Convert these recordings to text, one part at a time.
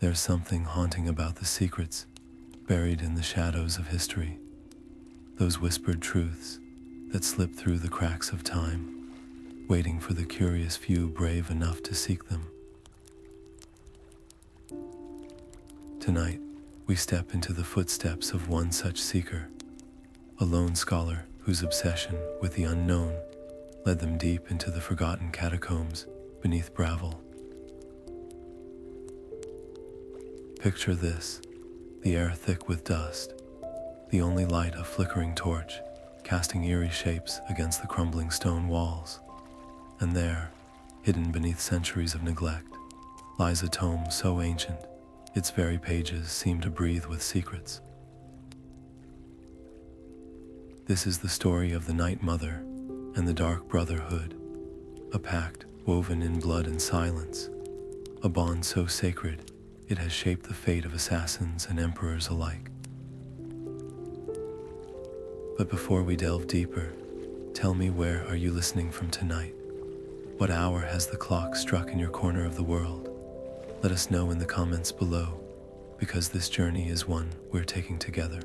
There's something haunting about the secrets buried in the shadows of history, those whispered truths that slip through the cracks of time, waiting for the curious few brave enough to seek them. Tonight, we step into the footsteps of one such seeker, a lone scholar whose obsession with the unknown led them deep into the forgotten catacombs beneath Bravil. Picture this, the air thick with dust, the only light a flickering torch, casting eerie shapes against the crumbling stone walls. And there, hidden beneath centuries of neglect, lies a tome so ancient, its very pages seem to breathe with secrets. This is the story of the Night Mother and the Dark Brotherhood, a pact woven in blood and silence, a bond so sacred it has shaped the fate of assassins and emperors alike. But before we delve deeper, tell me, where are you listening from tonight? What hour has the clock struck in your corner of the world? Let us know in the comments below, because this journey is one we're taking together.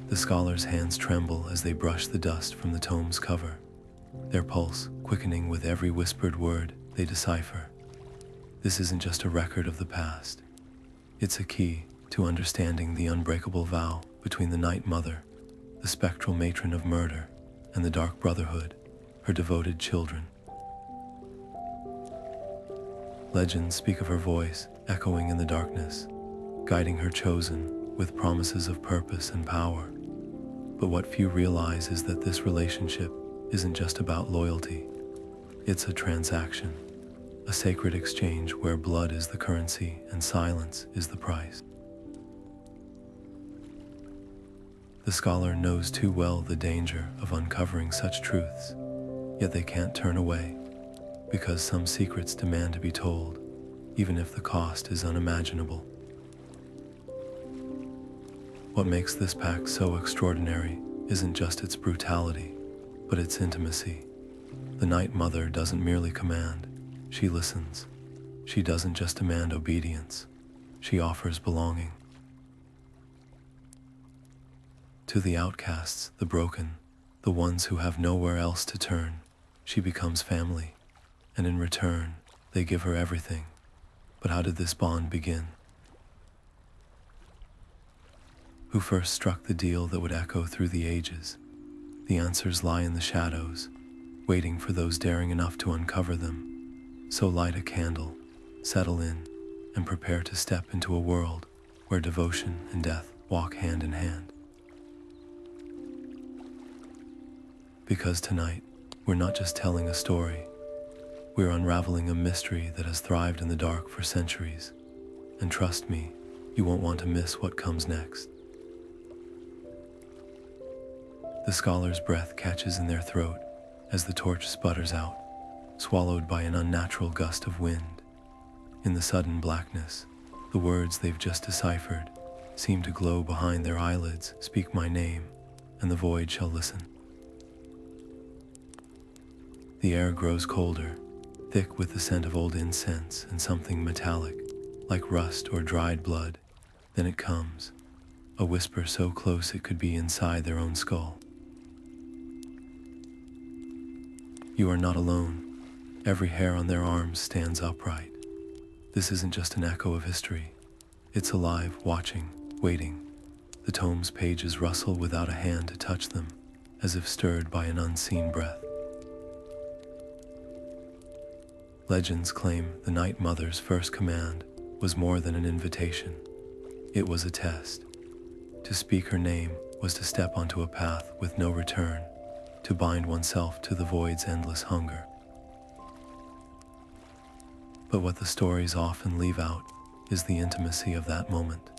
The scholar's hands tremble as they brush the dust from the tome's cover, their pulse quickening with every whispered word they decipher. This isn't just a record of the past. It's a key to understanding the unbreakable vow between the Night Mother, the spectral matron of murder, and the Dark Brotherhood, her devoted children. Legends speak of her voice echoing in the darkness, guiding her chosen with promises of purpose and power. But what few realize is that this relationship isn't just about loyalty. It's a transaction, a sacred exchange where blood is the currency and silence is the price. The scholar knows too well the danger of uncovering such truths, yet they can't turn away, because some secrets demand to be told, even if the cost is unimaginable. What makes this pact so extraordinary isn't just its brutality, but its intimacy. The Night Mother doesn't merely command, she listens. She doesn't just demand obedience, she offers belonging. To the outcasts, the broken, the ones who have nowhere else to turn, she becomes family, and in return, they give her everything. But how did this bond begin? Who first struck the deal that would echo through the ages? The answers lie in the shadows, waiting for those daring enough to uncover them. So light a candle, settle in, and prepare to step into a world where devotion and death walk hand in hand. Because tonight, we're not just telling a story, we're unraveling a mystery that has thrived in the dark for centuries. And trust me, you won't want to miss what comes next. The scholar's breath catches in their throat as the torch sputters out, swallowed by an unnatural gust of wind. In the sudden blackness, the words they've just deciphered seem to glow behind their eyelids. Speak my name, and the void shall listen. The air grows colder, thick with the scent of old incense and something metallic, like rust or dried blood. Then it comes, a whisper so close it could be inside their own skull. You are not alone. Every hair on their arms stands upright. This isn't just an echo of history. It's alive, watching, waiting. The tome's pages rustle without a hand to touch them, as if stirred by an unseen breath. Legends claim the Night Mother's first command was more than an invitation. It was a test. To speak her name was to step onto a path with no return, to bind oneself to the void's endless hunger. But what the stories often leave out is the intimacy of that moment.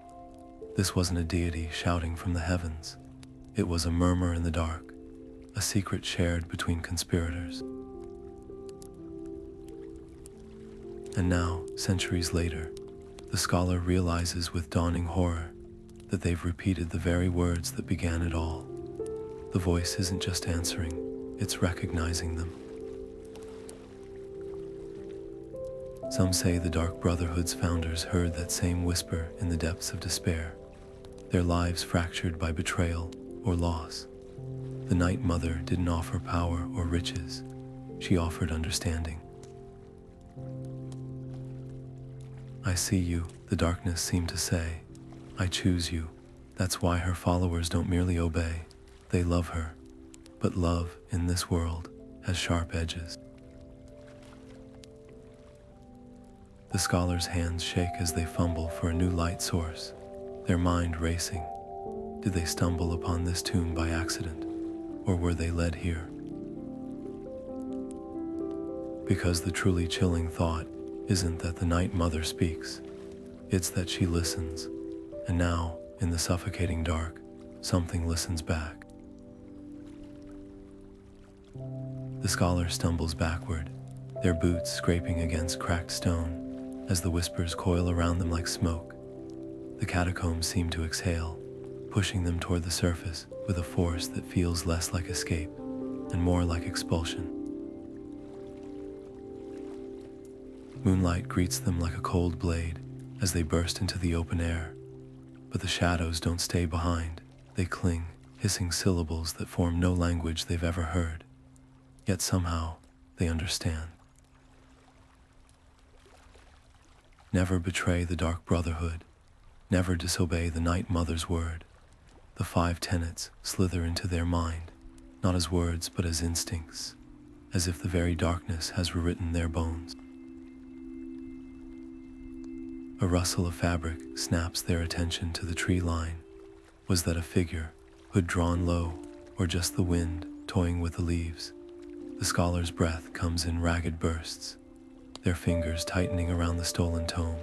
This wasn't a deity shouting from the heavens. It was a murmur in the dark, a secret shared between conspirators. And now, centuries later, the scholar realizes with dawning horror that they've repeated the very words that began it all. The voice isn't just answering, it's recognizing them. Some say the Dark Brotherhood's founders heard that same whisper in the depths of despair, their lives fractured by betrayal or loss. The Night Mother didn't offer power or riches, she offered understanding. I see you, the darkness seemed to say. I choose you. That's why her followers don't merely obey, they love her. But love, in this world, has sharp edges. The scholar's hands shake as they fumble for a new light source, their mind racing. Did they stumble upon this tomb by accident, or were they led here? Because the truly chilling thought isn't that the Night Mother speaks, it's that she listens, and now, in the suffocating dark, something listens back. The scholar stumbles backward, their boots scraping against cracked stone, as the whispers coil around them like smoke. The catacombs seem to exhale, pushing them toward the surface with a force that feels less like escape and more like expulsion. Moonlight greets them like a cold blade as they burst into the open air, but the shadows don't stay behind. They cling, hissing syllables that form no language they've ever heard, yet somehow they understand. Never betray the Dark Brotherhood. Never disobey the Night Mother's word. The Five Tenets slither into their mind, not as words but as instincts, as if the very darkness has rewritten their bones. A rustle of fabric snaps their attention to the tree line. Was that a figure, hood drawn low, or just the wind toying with the leaves? The scholar's breath comes in ragged bursts, their fingers tightening around the stolen tome.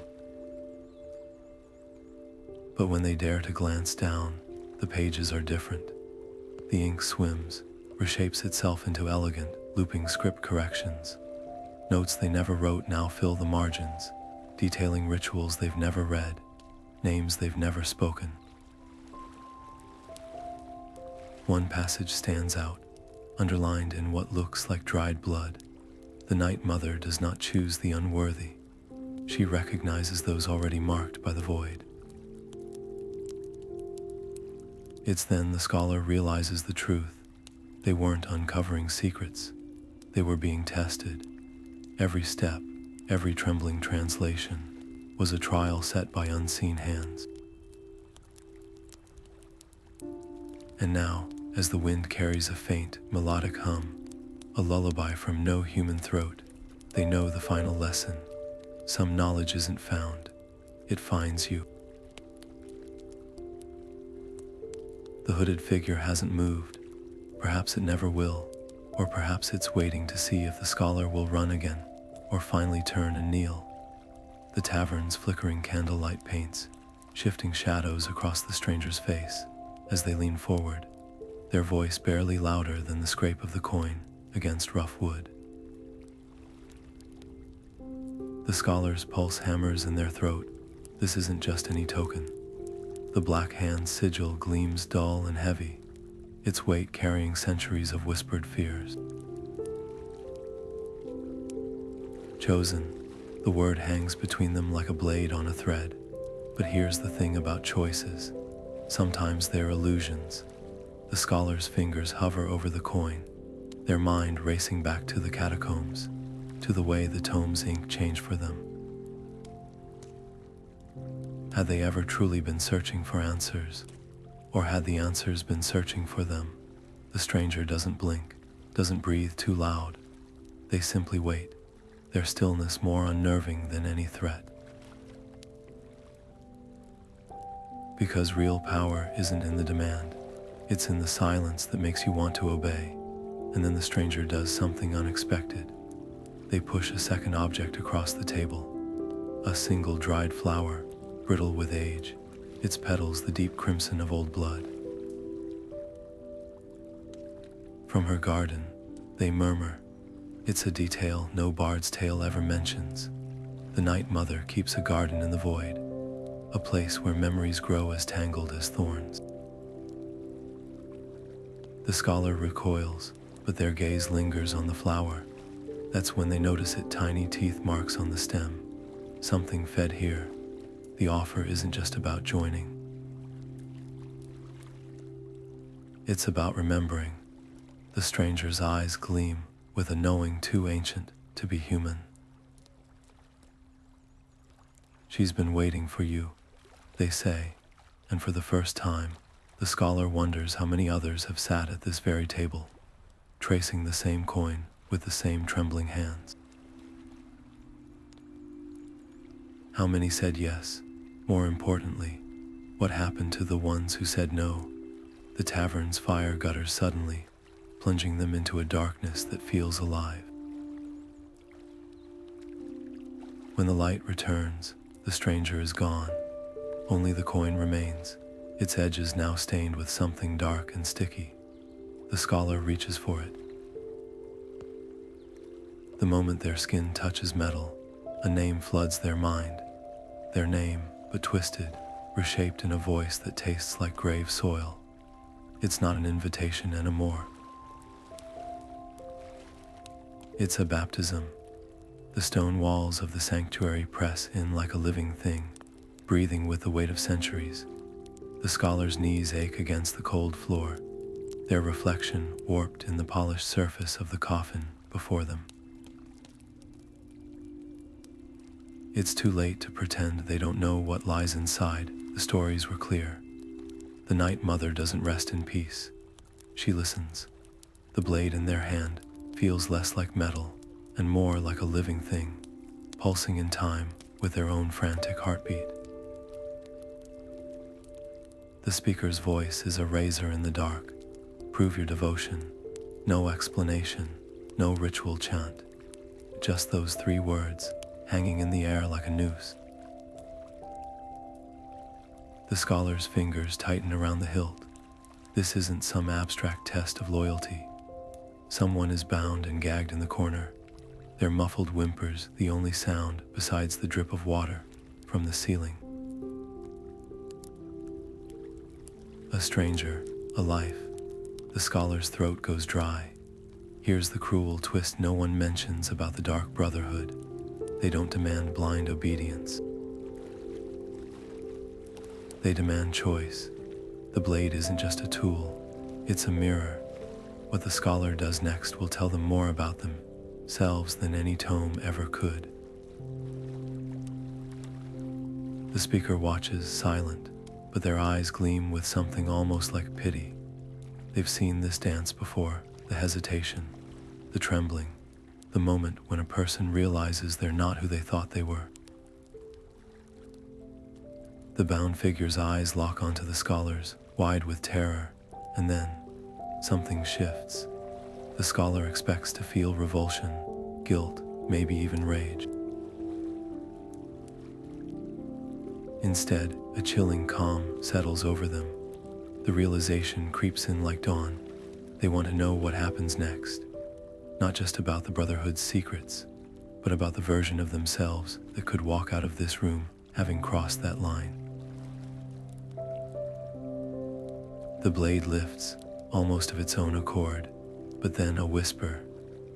But when they dare to glance down, the pages are different. The ink swims, reshapes itself into elegant, looping script corrections. Notes they never wrote now fill the margins, detailing rituals they've never read, names they've never spoken. One passage stands out, underlined in what looks like dried blood. The Night Mother does not choose the unworthy. She recognizes those already marked by the void. It's then the scholar realizes the truth. They weren't uncovering secrets. They were being tested. Every step, every trembling translation, was a trial set by unseen hands. And now, as the wind carries a faint, melodic hum, a lullaby from no human throat, they know the final lesson. Some knowledge isn't found, it finds you. The hooded figure hasn't moved. Perhaps it never will, or perhaps it's waiting to see if the scholar will run again, or finally turn and kneel. The tavern's flickering candlelight paints, shifting shadows across the stranger's face as they lean forward, their voice barely louder than the scrape of the coin against rough wood. The scholar's pulse hammers in their throat. This isn't just any token. The black hand's sigil gleams dull and heavy, its weight carrying centuries of whispered fears. Chosen, the word hangs between them like a blade on a thread. But here's the thing about choices. Sometimes they're illusions. The scholar's fingers hover over the coin, their mind racing back to the catacombs, to the way the tome's ink changed for them. Had they ever truly been searching for answers? Or had the answers been searching for them? The stranger doesn't blink, doesn't breathe too loud. They simply wait, their stillness more unnerving than any threat. Because real power isn't in the demand, it's in the silence that makes you want to obey. And then the stranger does something unexpected. They push a second object across the table. A single dried flower, brittle with age, its petals the deep crimson of old blood. From her garden, they murmur. It's a detail no bard's tale ever mentions. The Night Mother keeps a garden in the void, a place where memories grow as tangled as thorns. The scholar recoils, but their gaze lingers on the flower. That's when they notice it, tiny teeth marks on the stem. Something fed here. The offer isn't just about joining. It's about remembering. The stranger's eyes gleam with a knowing too ancient to be human. She's been waiting for you, they say, and for the first time, the scholar wonders how many others have sat at this very table, tracing the same coin with the same trembling hands. How many said yes? More importantly, what happened to the ones who said no? The tavern's fire gutters suddenly, plunging them into a darkness that feels alive. When the light returns, the stranger is gone. Only the coin remains, its edges now stained with something dark and sticky. The scholar reaches for it. The moment their skin touches metal, a name floods their mind. Their name, but twisted, reshaped in a voice that tastes like grave soil. It's not an invitation anymore. It's a baptism. The stone walls of the sanctuary press in like a living thing, breathing with the weight of centuries. The scholar's knees ache against the cold floor, their reflection warped in the polished surface of the coffin before them. It's too late to pretend they don't know what lies inside. The stories were clear. The Night Mother doesn't rest in peace. She listens. The blade in their hand feels less like metal and more like a living thing, pulsing in time with their own frantic heartbeat. The speaker's voice is a razor in the dark. Prove your devotion. No explanation, no ritual chant. Just those 3 words, hanging in the air like a noose. The scholar's fingers tighten around the hilt. This isn't some abstract test of loyalty. Someone is bound and gagged in the corner, their muffled whimpers the only sound besides the drip of water from the ceiling. A stranger, a life. The scholar's throat goes dry. Here's the cruel twist no one mentions about the Dark Brotherhood. They don't demand blind obedience. They demand choice. The blade isn't just a tool, it's a mirror. What the scholar does next will tell them more about themselves than any tome ever could. The speaker watches, silent, but their eyes gleam with something almost like pity. They've seen this dance before, the hesitation, the trembling, the moment when a person realizes they're not who they thought they were. The bound figure's eyes lock onto the scholar's, wide with terror, and then something shifts. The scholar expects to feel revulsion, guilt, maybe even rage. Instead, a chilling calm settles over them. The realization creeps in like dawn. They want to know what happens next. Not just about the Brotherhood's secrets, but about the version of themselves that could walk out of this room having crossed that line. The blade lifts, almost of its own accord, but then a whisper,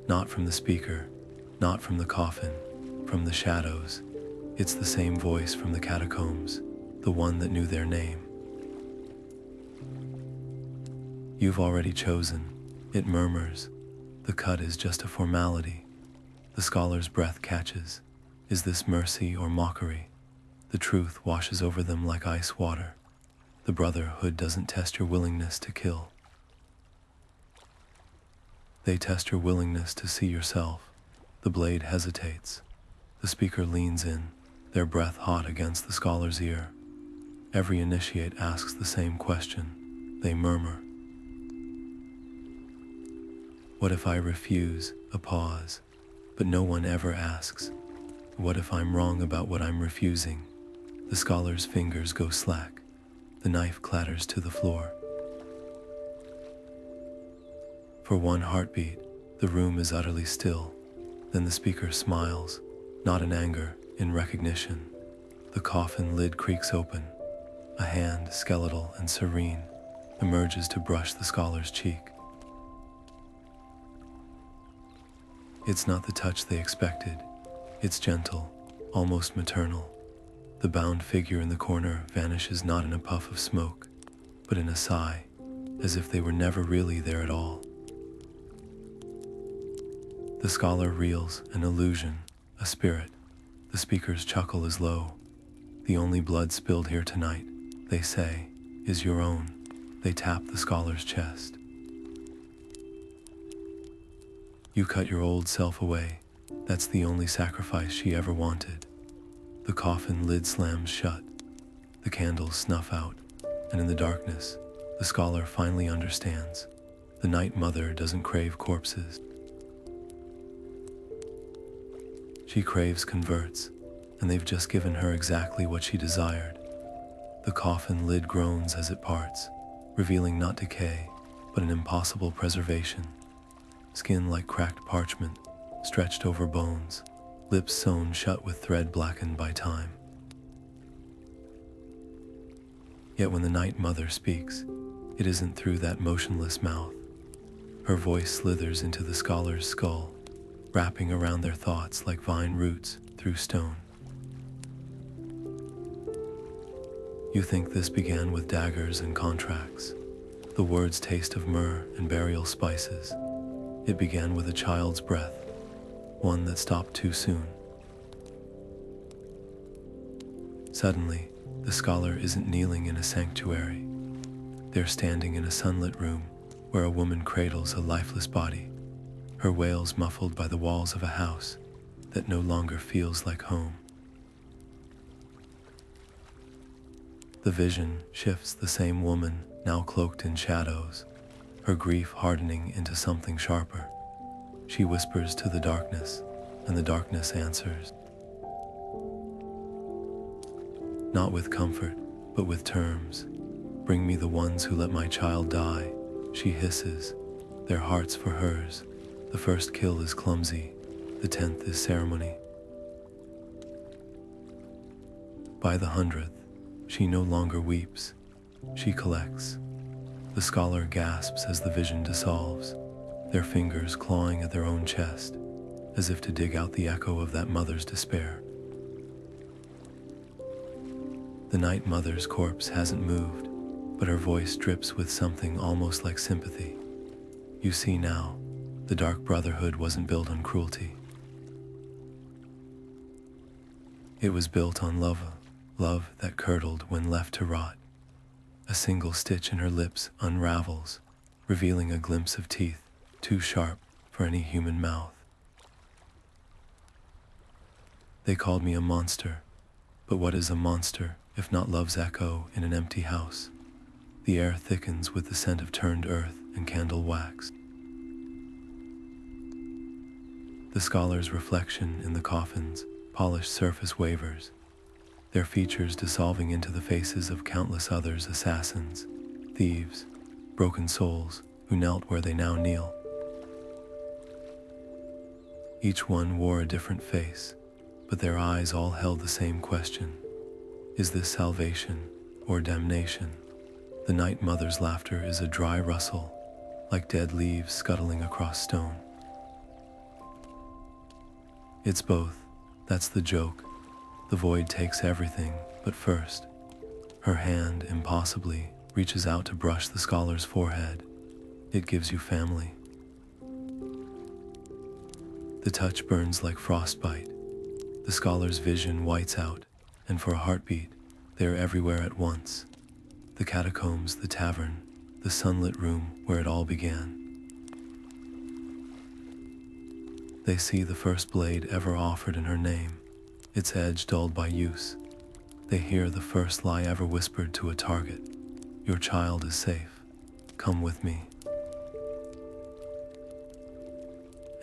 not from the speaker, not from the coffin, from the shadows. It's the same voice from the catacombs, the one that knew their name. You've already chosen, it murmurs. The cut is just a formality. The scholar's breath catches. Is this mercy or mockery? The truth washes over them like ice water. The Brotherhood doesn't test your willingness to kill. They test your willingness to see yourself. The blade hesitates. The speaker leans in, their breath hot against the scholar's ear. Every initiate asks the same question. They murmur. What if I refuse? A pause. But no one ever asks, what if I'm wrong about what I'm refusing? The scholar's fingers go slack. The knife clatters to the floor. For one heartbeat, the room is utterly still. Then the speaker smiles, not in anger, in recognition. The coffin lid creaks open. A hand, skeletal and serene, emerges to brush the scholar's cheek. It's not the touch they expected. It's gentle, almost maternal. The bound figure in the corner vanishes not in a puff of smoke, but in a sigh, as if they were never really there at all. The scholar reels, an illusion, a spirit. The speaker's chuckle is low. The only blood spilled here tonight, they say, is your own. They tap the scholar's chest. You cut your old self away. That's the only sacrifice she ever wanted. The coffin lid slams shut. The candles snuff out, and in the darkness, the scholar finally understands. The Night Mother doesn't crave corpses. She craves converts, and they've just given her exactly what she desired. The coffin lid groans as it parts, revealing not decay, but an impossible preservation. Skin like cracked parchment, stretched over bones, lips sewn shut with thread blackened by time. Yet when the Night Mother speaks, it isn't through that motionless mouth. Her voice slithers into the scholar's skull, wrapping around their thoughts like vine roots through stone. You think this began with daggers and contracts, the words taste of myrrh and burial spices. It began with a child's breath, one that stopped too soon. Suddenly, the scholar isn't kneeling in a sanctuary. They're standing in a sunlit room where a woman cradles a lifeless body, her wails muffled by the walls of a house that no longer feels like home. The vision shifts the same woman, now cloaked in shadows, her grief hardening into something sharper. She whispers to the darkness, and the darkness answers. Not with comfort, but with terms. Bring me the ones who let my child die, she hisses, their hearts for hers. The first kill is clumsy, the 10th is ceremony. By the 100th, she no longer weeps, she collects. The scholar gasps as the vision dissolves, their fingers clawing at their own chest, as if to dig out the echo of that mother's despair. The Night Mother's corpse hasn't moved, but her voice drips with something almost like sympathy. You see now, the Dark Brotherhood wasn't built on cruelty. It was built on love that curdled when left to rot. A single stitch in her lips unravels, revealing a glimpse of teeth too sharp for any human mouth. They called me a monster, but what is a monster if not love's echo in an empty house? The air thickens with the scent of turned earth and candle wax. The scholar's reflection in the coffin's polished surface wavers, their features dissolving into the faces of countless others, assassins, thieves, broken souls who knelt where they now kneel. Each one wore a different face, but their eyes all held the same question. Is this salvation or damnation? The Night Mother's laughter is a dry rustle, like dead leaves scuttling across stone. It's both, that's the joke. The void takes everything, but first, her hand impossibly reaches out to brush the scholar's forehead. It gives you family. The touch burns like frostbite. The scholar's vision whites out, and for a heartbeat, they are everywhere at once. The catacombs, the tavern, the sunlit room where it all began. They see the first blade ever offered in her name, its edge dulled by use. They hear the first lie ever whispered to a target. Your child is safe. Come with me.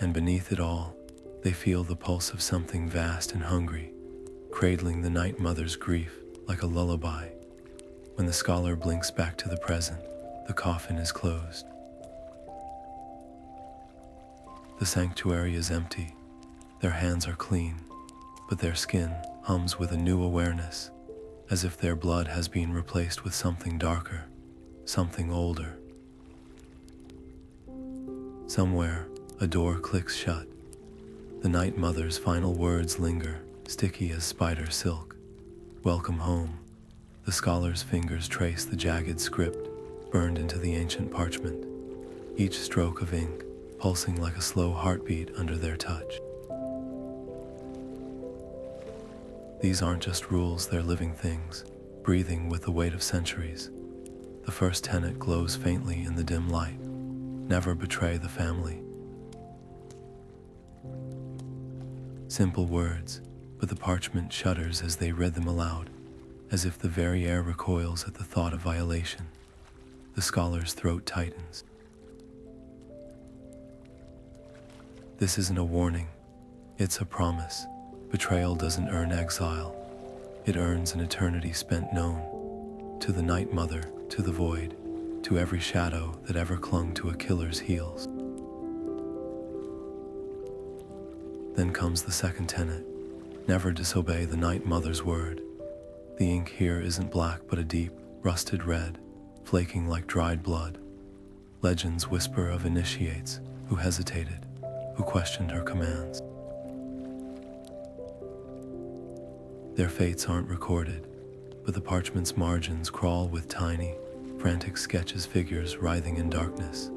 And beneath it all, they feel the pulse of something vast and hungry, cradling the Night Mother's grief like a lullaby. When the scholar blinks back to the present, the coffin is closed. The sanctuary is empty. Their hands are clean, but their skin hums with a new awareness, as if their blood has been replaced with something darker, something older. Somewhere, a door clicks shut, The Night Mother's final words linger, sticky as spider silk. Welcome home. The scholar's fingers trace the jagged script burned into the ancient parchment, each stroke of ink pulsing like a slow heartbeat under their touch. These aren't just rules, they're living things, breathing with the weight of centuries. The first tenet glows faintly in the dim light. Never betray the family. Simple words, but the parchment shudders as they read them aloud, as if the very air recoils at the thought of violation. The scholar's throat tightens. This isn't a warning, it's a promise. Betrayal doesn't earn exile. It earns an eternity spent known. To the Night Mother, to the void, to every shadow that ever clung to a killer's heels. Then comes the second tenet. Never disobey the Night Mother's word. The ink here isn't black but a deep, rusted red, flaking like dried blood. Legends whisper of initiates who hesitated, who questioned her commands. Their fates aren't recorded, but the parchment's margins crawl with tiny, frantic sketches, figures writhing in darkness,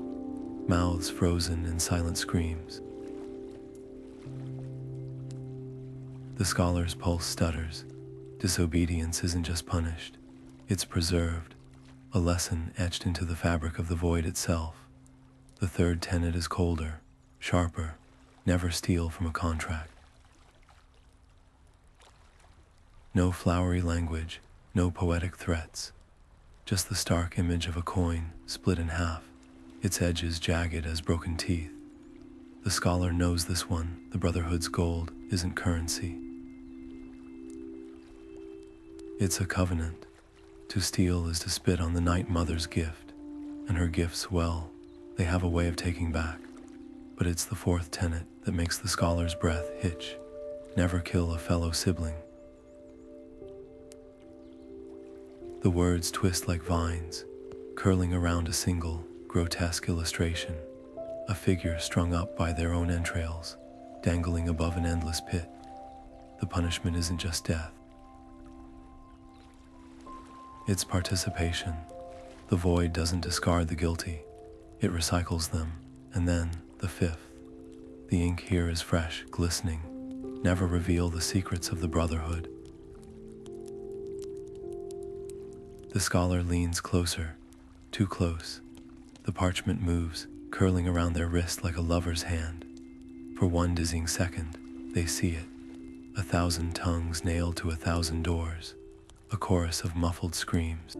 mouths frozen in silent screams. The scholar's pulse stutters. Disobedience isn't just punished, it's preserved, a lesson etched into the fabric of the void itself. The third tenet is colder, sharper. Never steal from a contract. No flowery language, no poetic threats, just the stark image of a coin split in half, its edges jagged as broken teeth. The scholar knows this one. The Brotherhood's gold isn't currency. It's a covenant. To steal is to spit on the Night Mother's gift, and her gifts, well, they have a way of taking back. But it's the fourth tenet that makes the scholar's breath hitch. Never kill a fellow sibling. The words twist like vines, curling around a single, grotesque illustration, a figure strung up by their own entrails, dangling above an endless pit. The punishment isn't just death. It's participation. The void doesn't discard the guilty, it recycles them. And then, the fifth. The ink here is fresh, glistening. Never reveal the secrets of the Brotherhood. The scholar leans closer, too close. The parchment moves, curling around their wrist like a lover's hand. For one dizzying second, they see it. 1,000 tongues nailed to 1,000 doors. A chorus of muffled screams.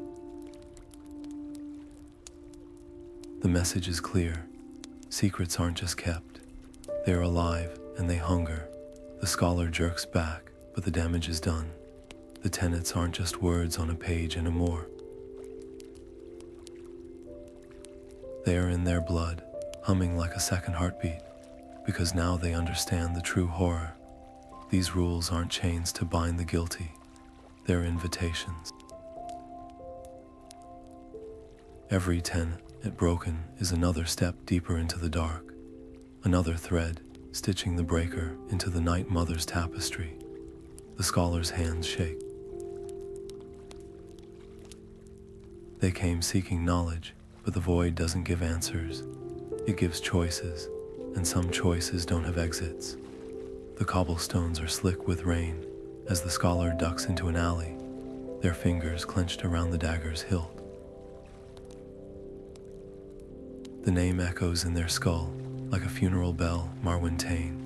The message is clear. Secrets aren't just kept. They're alive, and they hunger. The scholar jerks back, but the damage is done. The tenets aren't just words on a page anymore. They are in their blood, humming like a second heartbeat, because now they understand the true horror. These rules aren't chains to bind the guilty. They're invitations. Every tenet broken is another step deeper into the dark, another thread stitching the breaker into the Night Mother's tapestry. The scholar's hands shake. They came seeking knowledge, but the void doesn't give answers. It gives choices, and some choices don't have exits. The cobblestones are slick with rain as the scholar ducks into an alley, their fingers clenched around the dagger's hilt. The name echoes in their skull like a funeral bell. Marwyn Tane,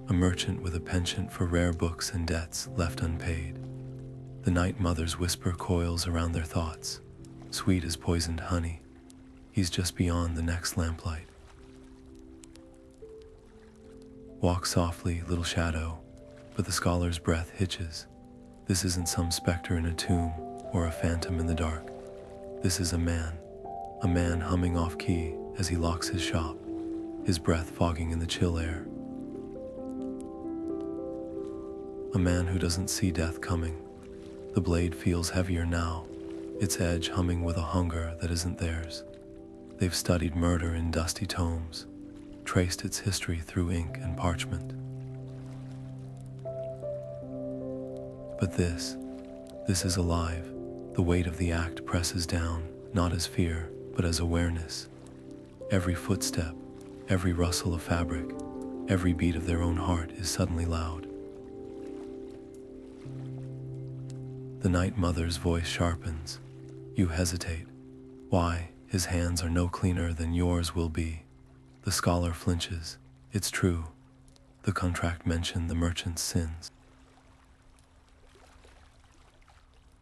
a merchant with a penchant for rare books and debts left unpaid. The Night Mother's whisper coils around their thoughts, sweet as poisoned honey. He's just beyond the next lamplight. Walk softly, little shadow, but the scholar's breath hitches. This isn't some specter in a tomb or a phantom in the dark. This is a man humming off-key as he locks his shop, his breath fogging in the chill air. A man who doesn't see death coming. The blade feels heavier now, its edge humming with a hunger that isn't theirs. They've studied murder in dusty tomes, traced its history through ink and parchment, But this is alive. The weight of the act presses down, not as fear, but as awareness. Every footstep, every rustle of fabric, every beat of their own heart is suddenly loud. The Night Mother's voice sharpens. You hesitate. Why? His hands are no cleaner than yours will be. The scholar flinches. It's true. The contract mentioned the merchant's sins.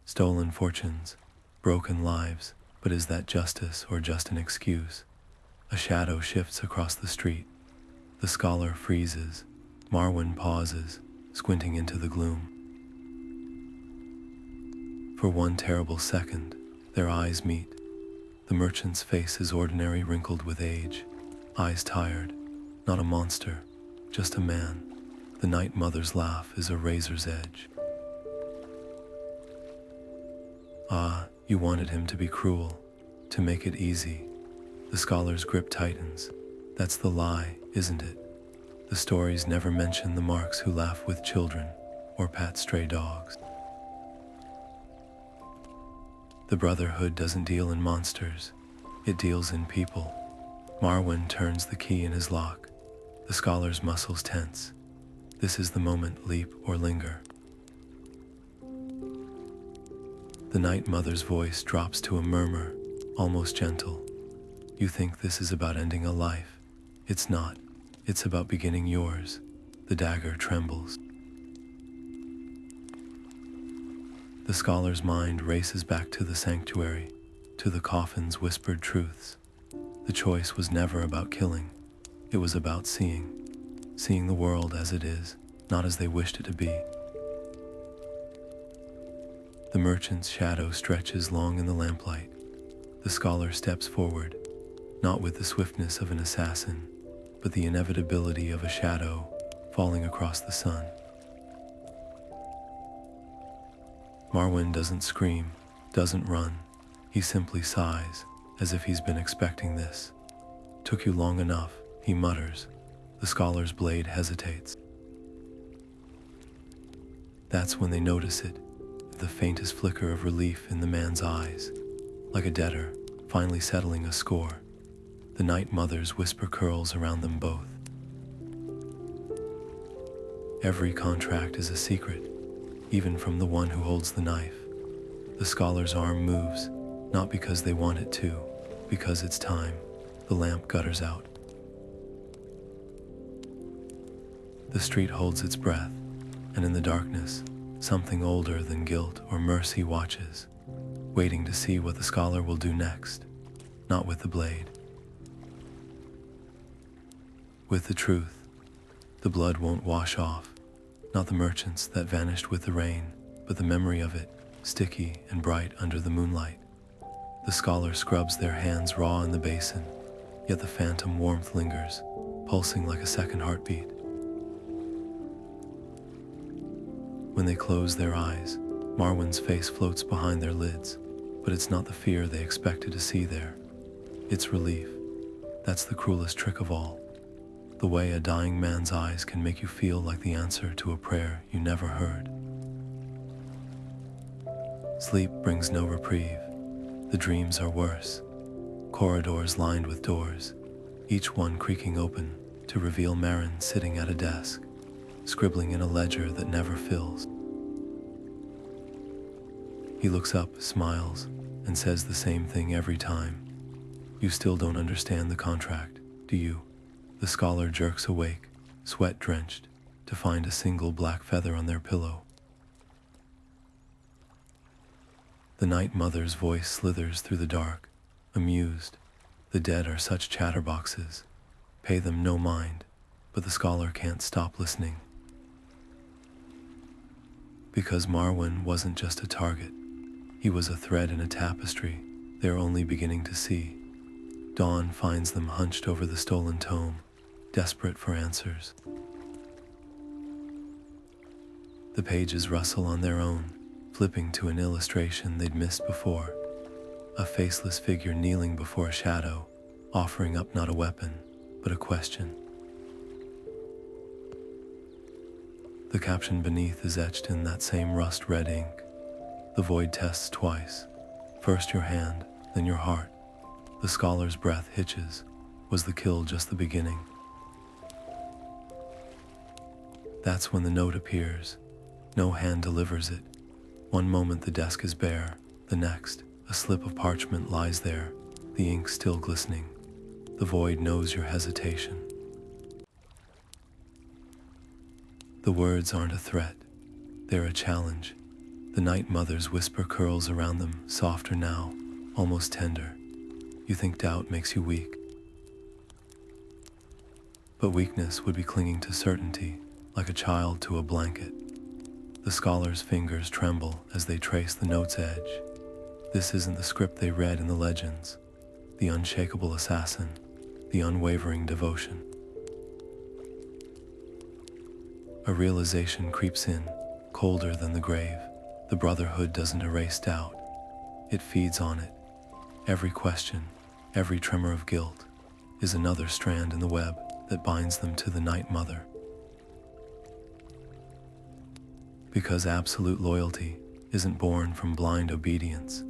Stolen fortunes, broken lives, but is that justice or just an excuse? A shadow shifts across the street. The scholar freezes. Marwyn pauses, squinting into the gloom. For one terrible second, their eyes meet. The merchant's face is ordinary, wrinkled with age, eyes tired, not a monster, just a man. The Night Mother's laugh is a razor's edge. Ah, you wanted him to be cruel, to make it easy. The scholar's grip tightens. That's the lie, isn't it? The stories never mention the marks who laugh with children or pat stray dogs. The Brotherhood doesn't deal in monsters, it deals in people. Marwyn turns the key in his lock. The scholar's muscles tense. This is the moment, leap or linger. The Night Mother's voice drops to a murmur, almost gentle. You think this is about ending a life. It's not. It's about beginning yours. The dagger trembles. The scholar's mind races back to the sanctuary, to the coffin's whispered truths. The choice was never about killing. It was about seeing the world as it is, not as they wished it to be. The merchant's shadow stretches long in the lamplight. The scholar steps forward, not with the swiftness of an assassin, but the inevitability of a shadow falling across the sun. Marwyn doesn't scream, doesn't run. He simply sighs, as if he's been expecting this. Took you long enough, he mutters. The scholar's blade hesitates. That's when they notice it, the faintest flicker of relief in the man's eyes, like a debtor finally settling a score. The Night Mother's whisper curls around them both. Every contract is a secret, even from the one who holds the knife. The scholar's arm moves, not because they want it to, because it's time. The lamp gutters out. The street holds its breath, and in the darkness, something older than guilt or mercy watches, waiting to see what the scholar will do next, not with the blade. With the truth, the blood won't wash off, not the merchants that vanished with the rain, but the memory of it, sticky and bright under the moonlight. The scholar scrubs their hands raw in the basin, yet the phantom warmth lingers, pulsing like a second heartbeat. When they close their eyes, Marwyn's face floats behind their lids, but it's not the fear they expected to see there. It's relief. That's the cruelest trick of all. The way a dying man's eyes can make you feel like the answer to a prayer you never heard. Sleep brings no reprieve. The dreams are worse. Corridors lined with doors, each one creaking open to reveal Marin sitting at a desk, scribbling in a ledger that never fills. He looks up, smiles, and says the same thing every time. You still don't understand the contract, do you? The scholar jerks awake, sweat-drenched, to find a single black feather on their pillow. The Night Mother's voice slithers through the dark, amused. The dead are such chatterboxes. Pay them no mind, but the scholar can't stop listening. Because Marwyn wasn't just a target. He was a thread in a tapestry they're only beginning to see. Dawn finds them hunched over the stolen tome, desperate for answers. The pages rustle on their own, flipping to an illustration they'd missed before. A faceless figure kneeling before a shadow, offering up not a weapon, but a question. The caption beneath is etched in that same rust-red ink. The void tests twice. First your hand, then your heart. The scholar's breath hitches. Was the kill just the beginning? That's when the note appears. No hand delivers it. One moment the desk is bare. The next, a slip of parchment lies there, the ink still glistening. The void knows your hesitation. The words aren't a threat. They're a challenge. The Night Mother's whisper curls around them, softer now, almost tender. You think doubt makes you weak. But weakness would be clinging to certainty, like a child to a blanket. The scholar's fingers tremble as they trace the note's edge. This isn't the script they read in the legends. The unshakable assassin, the unwavering devotion. A realization creeps in, colder than the grave. The Brotherhood doesn't erase doubt. It feeds on it. Every question, every tremor of guilt, is another strand in the web that binds them to the Night Mother. Because absolute loyalty isn't born from blind obedience.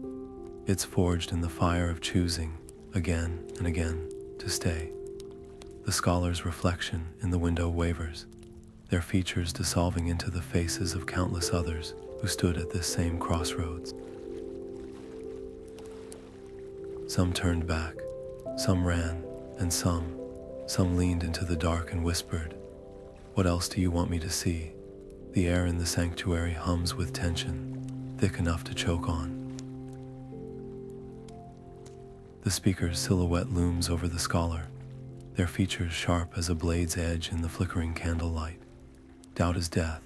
It's forged in the fire of choosing, again and again, to stay. The scholar's reflection in the window wavers, their features dissolving into the faces of countless others who stood at this same crossroads. Some turned back, some ran, and some leaned into the dark and whispered, "What else do you want me to see?" The air in the sanctuary hums with tension, thick enough to choke on. The speaker's silhouette looms over the scholar, their features sharp as a blade's edge in the flickering candlelight. Doubt is death,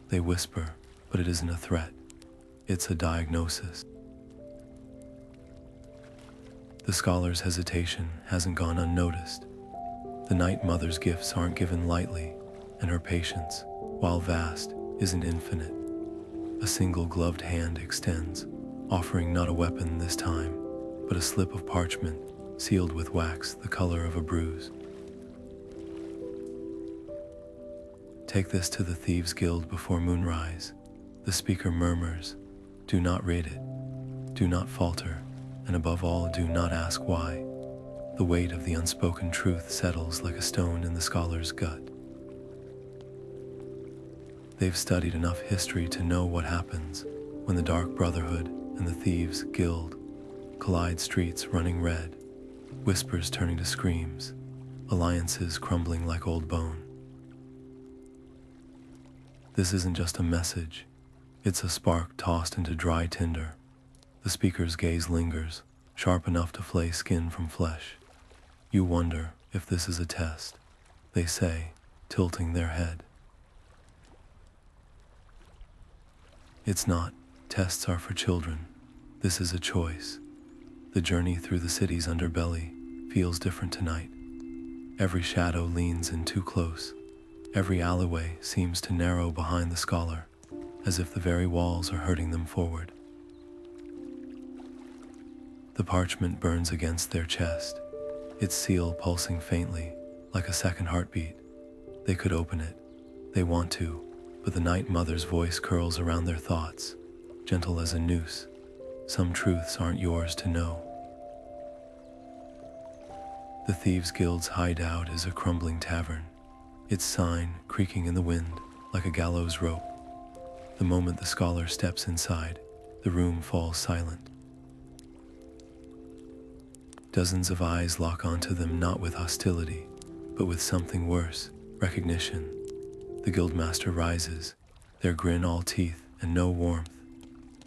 they whisper, but it isn't a threat. It's a diagnosis. The scholar's hesitation hasn't gone unnoticed. The Night Mother's gifts aren't given lightly, and her patience, while vast, isn't infinite. A single gloved hand extends, offering not a weapon this time, but a slip of parchment sealed with wax the color of a bruise. Take this to the Thieves' Guild before moonrise. The speaker murmurs, "Do not read it. Do not falter, and above all, do not ask why." The weight of the unspoken truth settles like a stone in the scholar's gut. They've studied enough history to know what happens when the Dark Brotherhood and the Thieves' Guild collide, streets running red, whispers turning to screams, alliances crumbling like old bone. This isn't just a message, it's a spark tossed into dry tinder. The speaker's gaze lingers, sharp enough to flay skin from flesh. You wonder if this is a test, they say, tilting their head. It's not. Tests are for children. This is a choice. The journey through the city's underbelly feels different tonight. Every shadow leans in too close. Every alleyway seems to narrow behind the scholar, as if the very walls are hurting them forward. The parchment burns against their chest, its seal pulsing faintly, like a second heartbeat. They could open it. They want to, but the Night Mother's voice curls around their thoughts, gentle as a noose. Some truths aren't yours to know. The Thieves' Guild's hideout is a crumbling tavern, its sign creaking in the wind like a gallows rope. The moment the scholar steps inside, the room falls silent. Dozens of eyes lock onto them, not with hostility, but with something worse, recognition. The guildmaster rises, their grin all teeth and no warmth.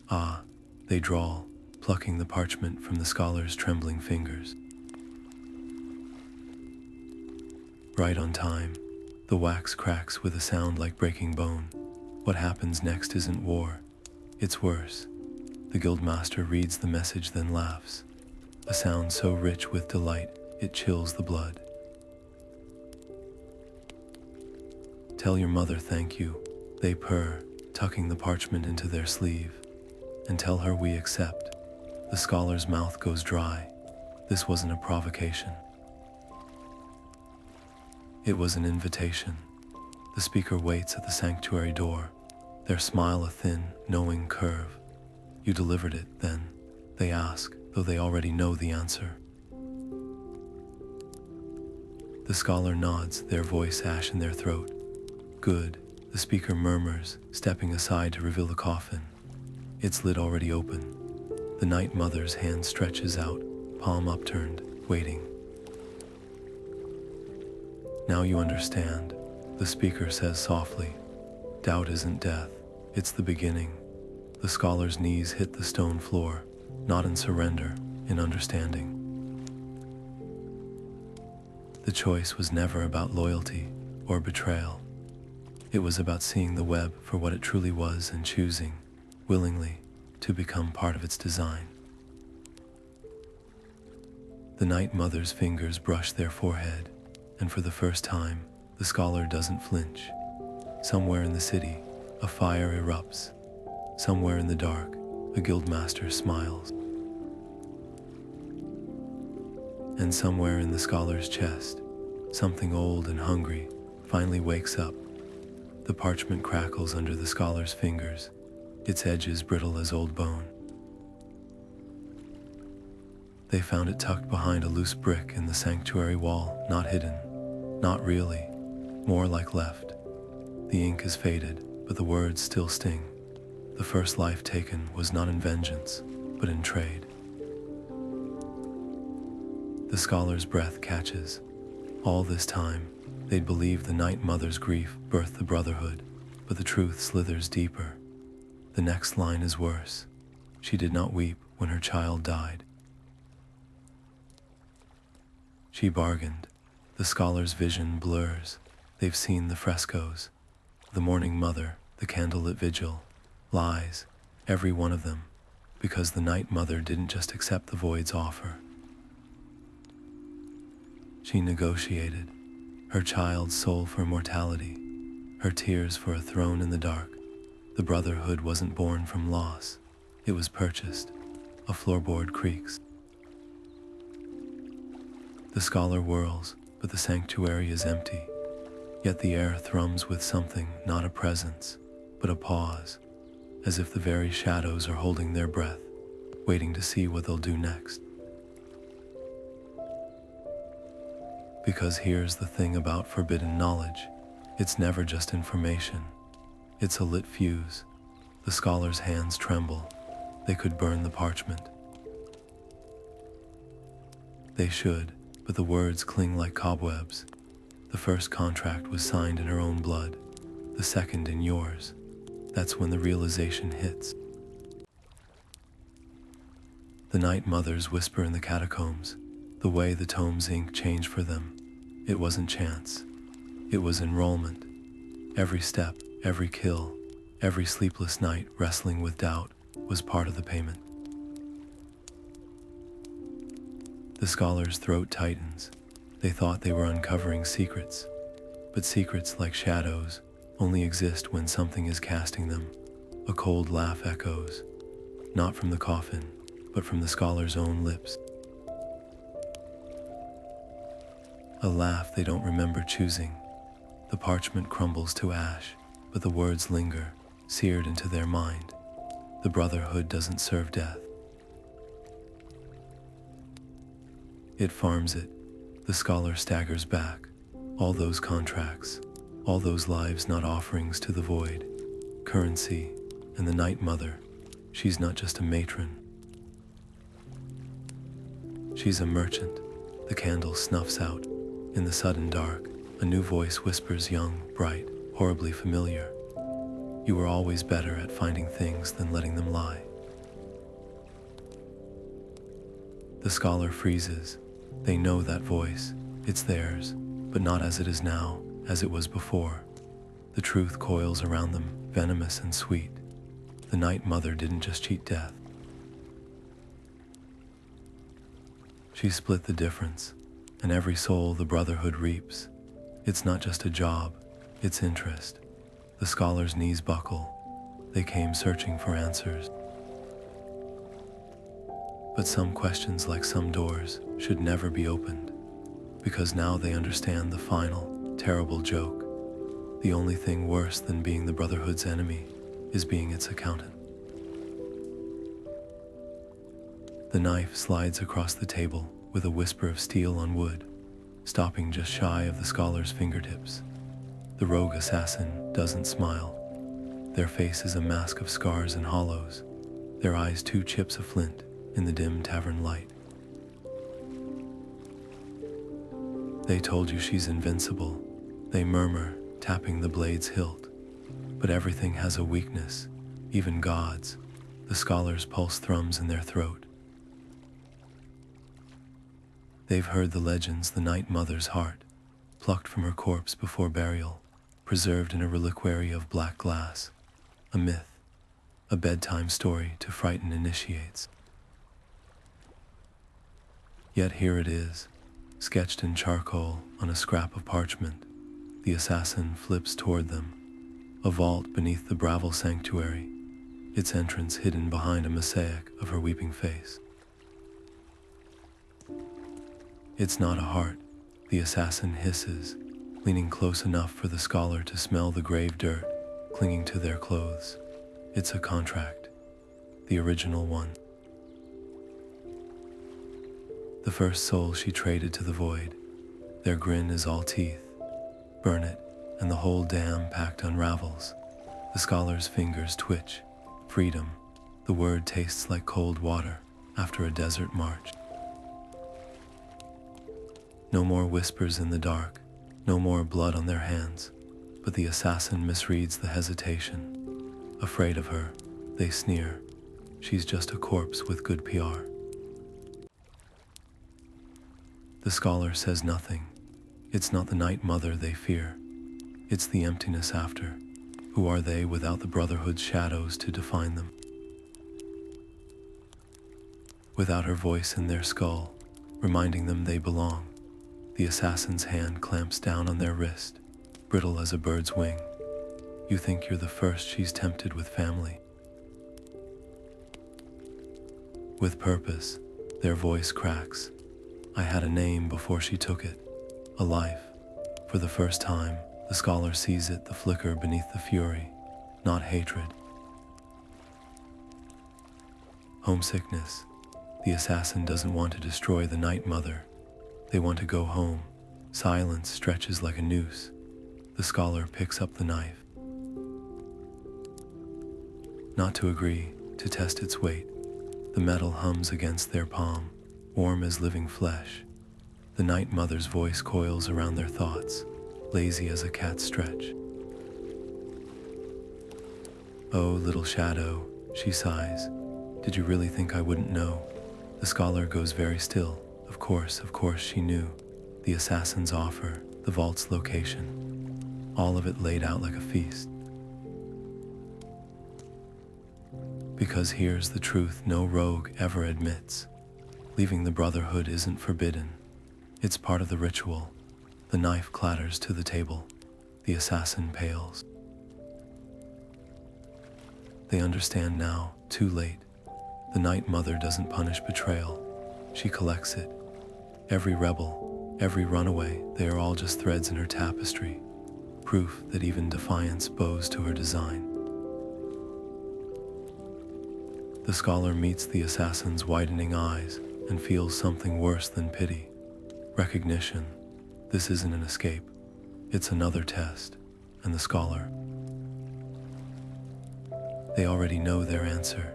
"Ah," they drawl, plucking the parchment from the scholar's trembling fingers. Right on time, the wax cracks with a sound like breaking bone. What happens next isn't war, it's worse. The guildmaster reads the message, then laughs, a sound so rich with delight it chills the blood. "Tell your mother thank you," they purr, tucking the parchment into their sleeve. "And tell her we accept." The scholar's mouth goes dry. This wasn't a provocation. It was an invitation. The speaker waits at the sanctuary door, their smile a thin, knowing curve. You delivered it, then, they ask, though they already know the answer. The scholar nods, their voice ash in their throat. Good, the speaker murmurs, stepping aside to reveal the coffin. Its lid already open. The Night Mother's hand stretches out, palm upturned, waiting. Now you understand, the speaker says softly. Doubt isn't death, it's the beginning. The scholar's knees hit the stone floor, not in surrender, in understanding. The choice was never about loyalty or betrayal. It was about seeing the web for what it truly was and choosing, willingly, to become part of its design. The Night Mother's fingers brush their forehead, and for the first time, the scholar doesn't flinch. Somewhere in the city, a fire erupts. Somewhere in the dark, a guildmaster smiles. And somewhere in the scholar's chest, something old and hungry finally wakes up. The parchment crackles under the scholar's fingers, its edges brittle as old bone. They found it tucked behind a loose brick in the sanctuary wall, not hidden, not really, more like left. The ink is faded, but the words still sting. The first life taken was not in vengeance, but in trade. The scholar's breath catches. All this time, they'd believed the Night Mother's grief birthed the Brotherhood, but the truth slithers deeper. The next line is worse. She did not weep when her child died. She bargained. The scholar's vision blurs. They've seen the frescoes. The mourning mother, the candlelit vigil, lies, every one of them, because the Night Mother didn't just accept the void's offer. She negotiated, her child's soul for immortality, her tears for a throne in the dark. The Brotherhood wasn't born from loss, it was purchased. A floorboard creaks. The scholar whirls, but the sanctuary is empty. Yet the air thrums with something, not a presence, but a pause, as if the very shadows are holding their breath, waiting to see what they'll do next. Because here's the thing about forbidden knowledge. It's never just information. It's a lit fuse. The scholar's hands tremble. They could burn the parchment. They should, but the words cling like cobwebs. The first contract was signed in her own blood, the second in yours. That's when the realization hits. The Night Mothers whisper in the catacombs, the way the tome's ink changed for them. It wasn't chance. It was enrollment. Every step, every kill, every sleepless night wrestling with doubt was part of the payment. The scholar's throat tightens. They thought they were uncovering secrets, but secrets, like shadows, only exist when something is casting them. A cold laugh echoes, not from the coffin, but from the scholar's own lips. A laugh they don't remember choosing. The parchment crumbles to ash, but the words linger, seared into their mind. The Brotherhood doesn't serve death. It farms it. The scholar staggers back. All those contracts, all those lives not offerings to the void, currency, and the Night Mother. She's not just a matron. She's a merchant. The candle snuffs out. In the sudden dark, a new voice whispers, young, bright, horribly familiar. You were always better at finding things than letting them lie. The scholar freezes. They know that voice. It's theirs, but not as it is now, as it was before. The truth coils around them, venomous and sweet. The Night Mother didn't just cheat death. She split the difference, and every soul the Brotherhood reaps. It's not just a job, it's interest. The scholar's knees buckle. They came searching for answers. But some questions, like some doors, should never be opened, because now they understand the final, terrible joke. The only thing worse than being the Brotherhood's enemy is being its accountant. The knife slides across the table with a whisper of steel on wood, stopping just shy of the scholar's fingertips. The rogue assassin doesn't smile. Their face is a mask of scars and hollows, their eyes two chips of flint in the dim tavern light. They told you she's invincible, they murmur, tapping the blade's hilt. But everything has a weakness, even gods. The scholar's pulse thrums in their throat. They've heard the legends, the Night Mother's heart, plucked from her corpse before burial, preserved in a reliquary of black glass, a myth, a bedtime story to frighten initiates. Yet here it is, sketched in charcoal on a scrap of parchment. The assassin flips toward them, a vault beneath the Bravil sanctuary, its entrance hidden behind a mosaic of her weeping face. It's not a heart, the assassin hisses, leaning close enough for the scholar to smell the grave dirt clinging to their clothes. It's a contract, the original one. The first soul she traded to the void. Their grin is all teeth. Burn it, and the whole damn pact unravels. The scholar's fingers twitch. Freedom. The word tastes like cold water after a desert march. No more whispers in the dark, no more blood on their hands, but the assassin misreads the hesitation. Afraid of her, they sneer. She's just a corpse with good PR. The scholar says nothing. It's not the Night Mother they fear. It's the emptiness after. Who are they without the Brotherhood's shadows to define them? Without her voice in their skull, reminding them they belong, the assassin's hand clamps down on their wrist, brittle as a bird's wing. You think you're the first she's tempted with family. With purpose, their voice cracks. I had a name before she took it, a life. For the first time, the scholar sees it, the flicker beneath the fury, not hatred. Homesickness. The assassin doesn't want to destroy the Night Mother. They want to go home. Silence stretches like a noose. The scholar picks up the knife. Not to agree, to test its weight. The metal hums against their palm, warm as living flesh. The Night Mother's voice coils around their thoughts, lazy as a cat's stretch. Oh, little shadow, she sighs. Did you really think I wouldn't know? The scholar goes very still. Of course she knew. The assassin's offer, the vault's location, all of it laid out like a feast. Because here's the truth no rogue ever admits. Leaving the Brotherhood isn't forbidden. It's part of the ritual. The knife clatters to the table. The assassin pales. They understand now, too late. The Night Mother doesn't punish betrayal. She collects it. Every rebel, every runaway, they are all just threads in her tapestry. Proof that even defiance bows to her design. The scholar meets the assassin's widening eyes and feels something worse than pity. Recognition. This isn't an escape. It's another test. And the scholar. They already know their answer.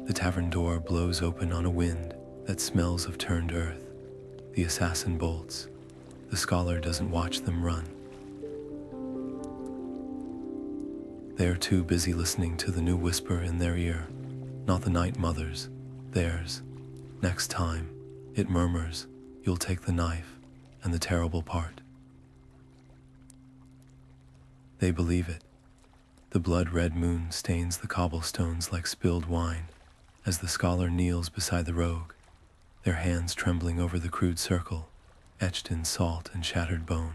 The tavern door blows open on a wind that smells of turned earth. The assassin bolts. The scholar doesn't watch them run. They are too busy listening to the new whisper in their ear. Not the Night Mother's, theirs. Next time, it murmurs, you'll take the knife and the terrible part. They believe it. The blood-red moon stains the cobblestones like spilled wine as the scholar kneels beside the rogue, their hands trembling over the crude circle, etched in salt and shattered bone.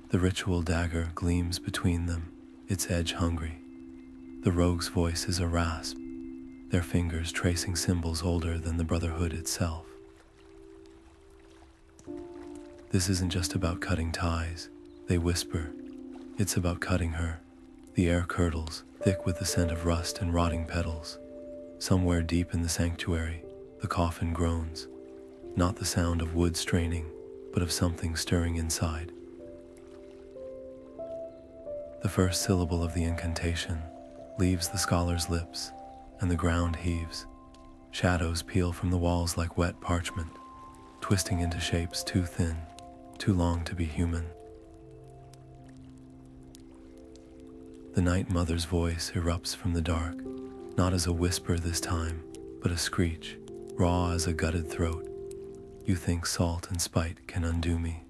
The ritual dagger gleams between them, its edge hungry. The rogue's voice is a rasp, their fingers tracing symbols older than the Brotherhood itself. This isn't just about cutting ties, They whisper, "It's about cutting her." The air curdles, thick with the scent of rust and rotting petals. Somewhere deep in the sanctuary, the coffin groans, not the sound of wood straining, but of something stirring inside. The first syllable of the incantation leaves the scholar's lips, and the ground heaves. Shadows peel from the walls like wet parchment, twisting into shapes too thin, too long to be human. The Night Mother's voice erupts from the dark, not as a whisper this time, but a screech, raw as a gutted throat. "You think salt and spite can undo me?"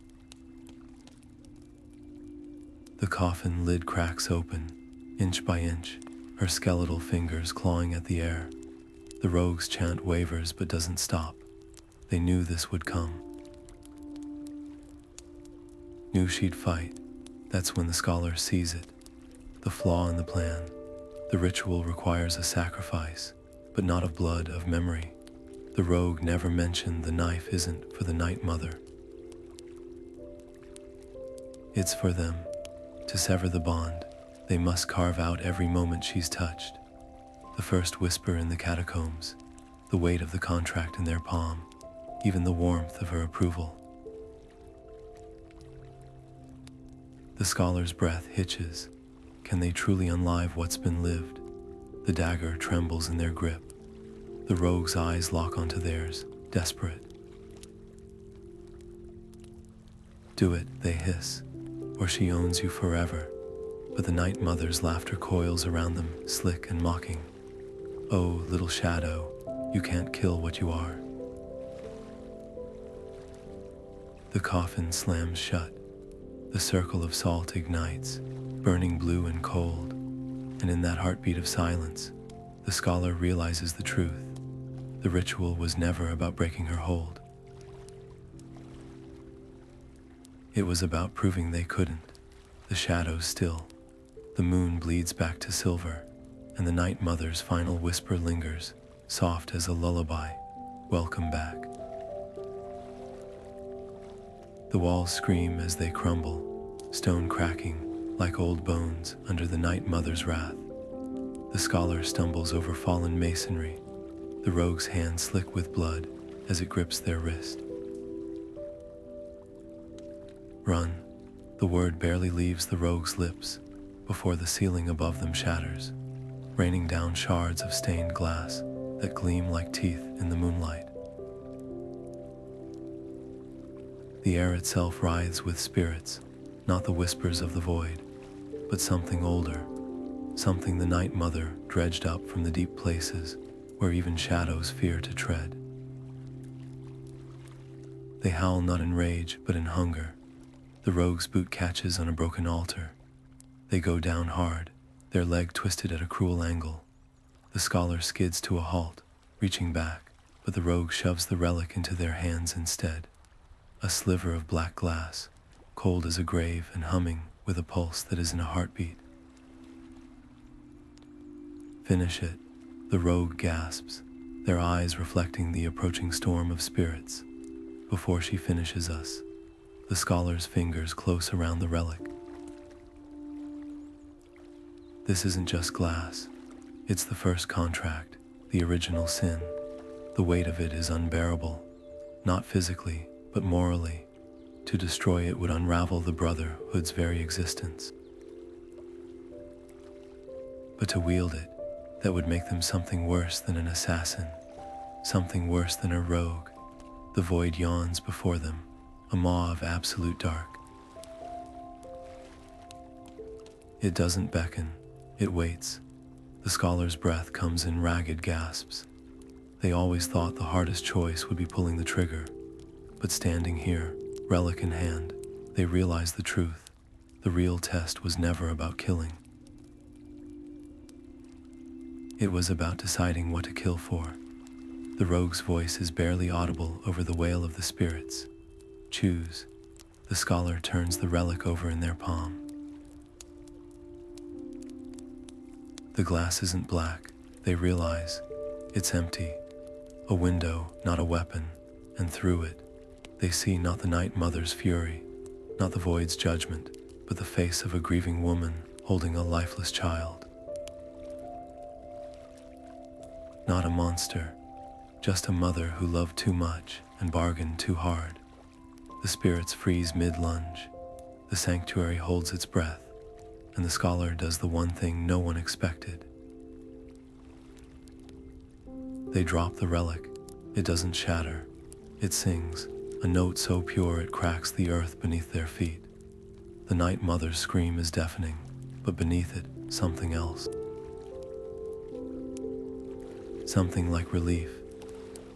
The coffin lid cracks open, inch by inch, her skeletal fingers clawing at the air. The rogue's chant wavers but doesn't stop. They knew this would come. Knew she'd fight. That's when the scholar sees it. The flaw in the plan. The ritual requires a sacrifice, but not of blood, of memory. The rogue never mentioned the knife isn't for the Night Mother. It's for them. To sever the bond, they must carve out every moment she's touched. The first whisper in the catacombs, the weight of the contract in their palm, even the warmth of her approval. The scholar's breath hitches. Can they truly unlive what's been lived? The dagger trembles in their grip. The rogue's eyes lock onto theirs, desperate. "Do it," they hiss, "or she owns you forever." But the Night Mother's laughter coils around them, slick and mocking. "Oh, little shadow, you can't kill what you are." The coffin slams shut. The circle of salt ignites, burning blue and cold. And in that heartbeat of silence, the scholar realizes the truth. The ritual was never about breaking her hold. It was about proving they couldn't. The shadows still. The moon bleeds back to silver, and the Night Mother's final whisper lingers, soft as a lullaby. "Welcome back." The walls scream as they crumble, stone cracking like old bones under the Night Mother's wrath. The scholar stumbles over fallen masonry, the rogue's hand slick with blood as it grips their wrist. "Run." The word barely leaves the rogue's lips before the ceiling above them shatters, raining down shards of stained glass that gleam like teeth in the moonlight. The air itself writhes with spirits, not the whispers of the void, but something older, something the Night Mother dredged up from the deep places where even shadows fear to tread. They howl not in rage, but in hunger. The rogue's boot catches on a broken altar. They go down hard, their leg twisted at a cruel angle. The scholar skids to a halt, reaching back, but the rogue shoves the relic into their hands instead. A sliver of black glass, cold as a grave and humming with a pulse that isn't a heartbeat. "Finish it," the rogue gasps, their eyes reflecting the approaching storm of spirits. "Before she finishes us." The scholar's fingers close around the relic. This isn't just glass. It's the first contract, the original sin. The weight of it is unbearable, not physically, but morally. To destroy it would unravel the Brotherhood's very existence. But to wield it, that would make them something worse than an assassin, something worse than a rogue. The void yawns before them, a maw of absolute dark. It doesn't beckon, it waits. The scholar's breath comes in ragged gasps. They always thought the hardest choice would be pulling the trigger, but standing here, relic in hand, they realize the truth. The real test was never about killing. It was about deciding what to kill for. The rogue's voice is barely audible over the wail of the spirits. "Choose." The scholar turns the relic over in their palm. The glass isn't black, they realize. It's empty. A window, not a weapon, and through it, they see not the Night Mother's fury, not the void's judgment, but the face of a grieving woman holding a lifeless child. Not a monster, just a mother who loved too much and bargained too hard. The spirits freeze mid-lunge, the sanctuary holds its breath, and the scholar does the one thing no one expected. They drop the relic. It doesn't shatter. It sings, a note so pure it cracks the earth beneath their feet. The Night Mother's scream is deafening, but beneath it, something else. Something like relief.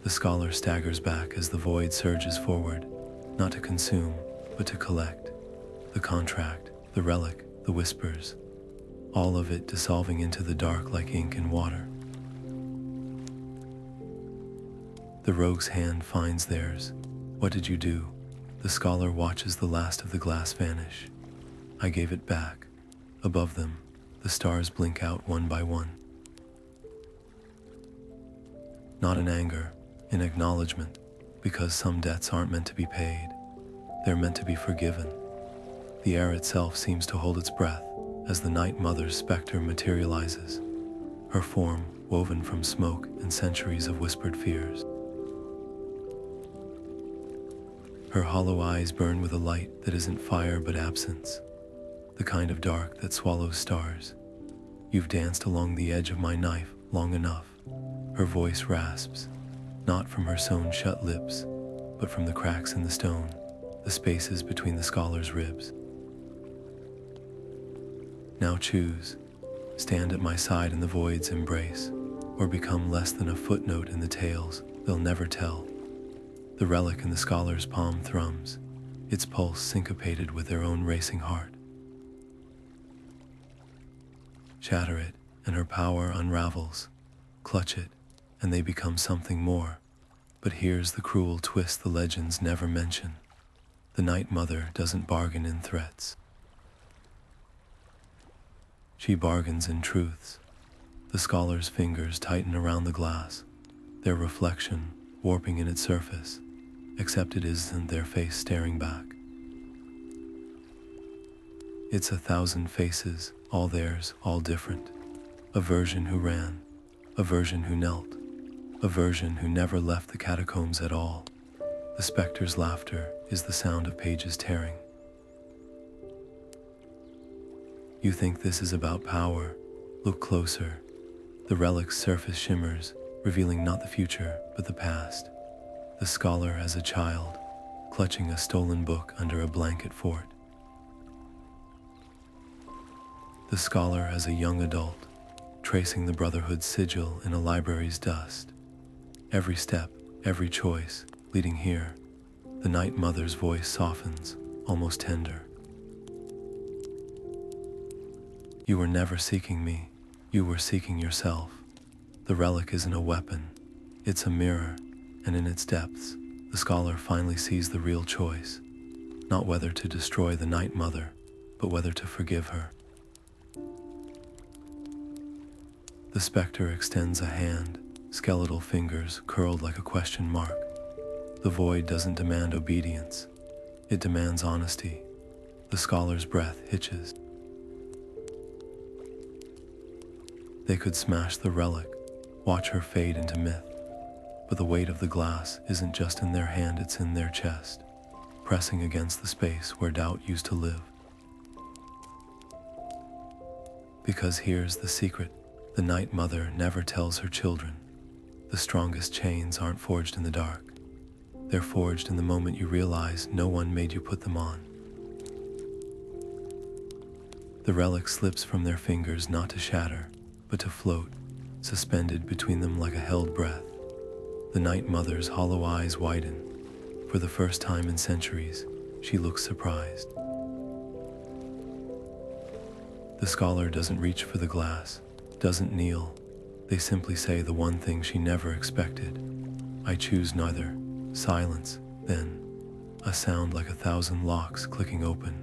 The scholar staggers back as the void surges forward, not to consume, but to collect. The contract, the relic, the whispers, all of it dissolving into the dark like ink in water. The rogue's hand finds theirs. What did you do? The scholar watches the last of the glass vanish. I gave it back. Above them, the stars blink out one by one. Not in anger, in acknowledgement, because some debts aren't meant to be paid. They're meant to be forgiven. The air itself seems to hold its breath as the Night Mother's specter materializes, her form woven from smoke and centuries of whispered fears. Her hollow eyes burn with a light that isn't fire but absence, the kind of dark that swallows stars. You've danced along the edge of my knife long enough. Her voice rasps, not from her sewn-shut lips, but from the cracks in the stone, the spaces between the scholar's ribs. Now choose, stand at my side in the void's embrace, or become less than a footnote in the tales they'll never tell. The relic in the scholar's palm thrums, its pulse syncopated with their own racing heart. Shatter it, and her power unravels. Clutch it, and they become something more. But here's the cruel twist the legends never mention. The Night Mother doesn't bargain in threats. She bargains in truths. The scholar's fingers tighten around the glass, their reflection warping in its surface, except it isn't their face staring back. It's 1,000 faces, all theirs, all different. A version who ran, a version who knelt, a version who never left the catacombs at all. The specter's laughter is the sound of pages tearing. You think this is about power? Look closer. The relic's surface shimmers, revealing not the future, but the past. The scholar as a child, clutching a stolen book under a blanket fort. The scholar as a young adult, tracing the Brotherhood's sigil in a library's dust. Every step, every choice, leading here. The Night Mother's voice softens, almost tender. You were never seeking me, you were seeking yourself. The relic isn't a weapon, it's a mirror, and in its depths, the scholar finally sees the real choice. Not whether to destroy the Night Mother, but whether to forgive her. The specter extends a hand, skeletal fingers curled like a question mark. The void doesn't demand obedience, it demands honesty. The scholar's breath hitches. They could smash the relic, watch her fade into myth. But the weight of the glass isn't just in their hand, it's in their chest, pressing against the space where doubt used to live. Because here's the secret, the Night Mother never tells her children. The strongest chains aren't forged in the dark. They're forged in the moment you realize no one made you put them on. The relic slips from their fingers not to shatter, but to float, suspended between them like a held breath. The Night Mother's hollow eyes widen. For the first time in centuries, she looks surprised. The scholar doesn't reach for the glass, doesn't kneel. They simply say the one thing she never expected. I choose neither. Silence, then, a sound like 1,000 locks clicking open.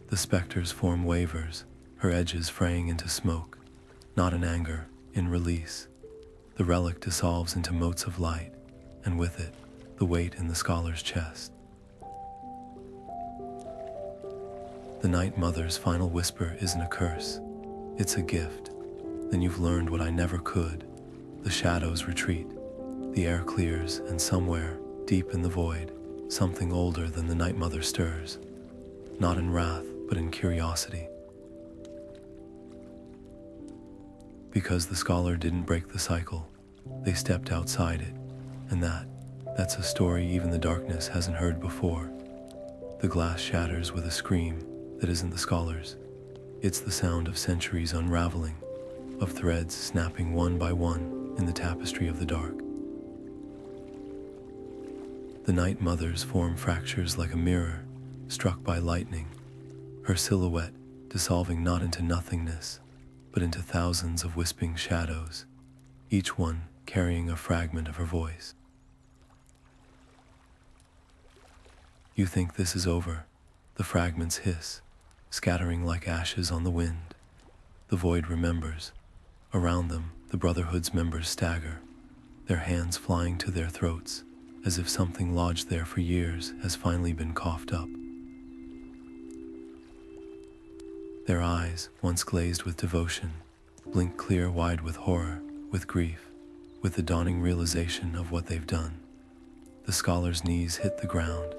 The specter's form wavers, her edges fraying into smoke, not in anger, in release. The relic dissolves into motes of light, and with it, the weight in the scholar's chest. The Night Mother's final whisper isn't a curse, it's a gift. Then you've learned what I never could. The shadows retreat, the air clears, and somewhere, deep in the void, something older than the Night Mother stirs. Not in wrath, but in curiosity. Because the scholar didn't break the cycle, they stepped outside it, and that's a story even the darkness hasn't heard before. The glass shatters with a scream that isn't the scholar's. It's the sound of centuries unraveling, of threads snapping one by one in the tapestry of the dark. The Night Mother's form fractures like a mirror struck by lightning, her silhouette dissolving not into nothingness, but into thousands of wisping shadows, each one carrying a fragment of her voice. You think this is over. The fragments hiss, scattering like ashes on the wind. The void remembers. Around them, the Brotherhood's members stagger, their hands flying to their throats, as if something lodged there for years has finally been coughed up. Their eyes, once glazed with devotion, blink clear-wide with horror, with grief, with the dawning realization of what they've done. The scholar's knees hit the ground,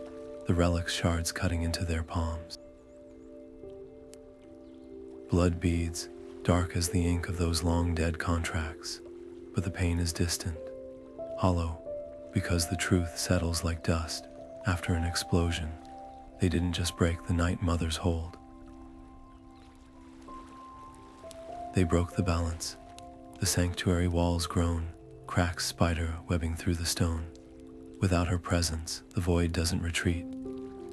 the relic shards cutting into their palms. Blood beads, dark as the ink of those long-dead contracts, but the pain is distant, hollow, because the truth settles like dust after an explosion. They didn't just break the Night Mother's hold. They broke the balance. The sanctuary walls groan, cracks spider webbing through the stone. Without her presence, the void doesn't retreat.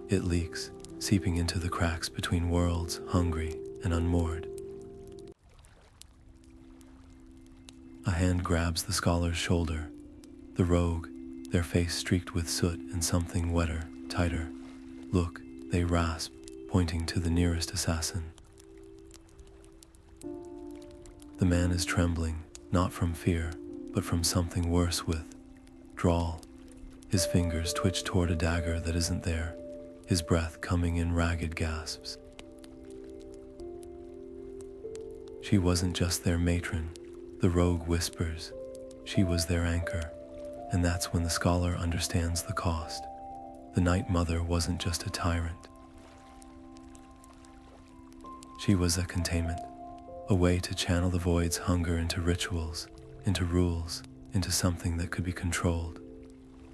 It leaks, seeping into the cracks between worlds, hungry and unmoored. A hand grabs the scholar's shoulder. The rogue, their face streaked with soot and something wetter, tighter. Look, they rasp, pointing to the nearest assassin. The man is trembling, not from fear, but from something worse with drawl. His fingers twitch toward a dagger that isn't there, his breath coming in ragged gasps. She wasn't just their matron, the rogue whispers. She was their anchor, and that's when the scholar understands the cost. The Night Mother wasn't just a tyrant. She was a containment, a way to channel the void's hunger into rituals, into rules, into something that could be controlled.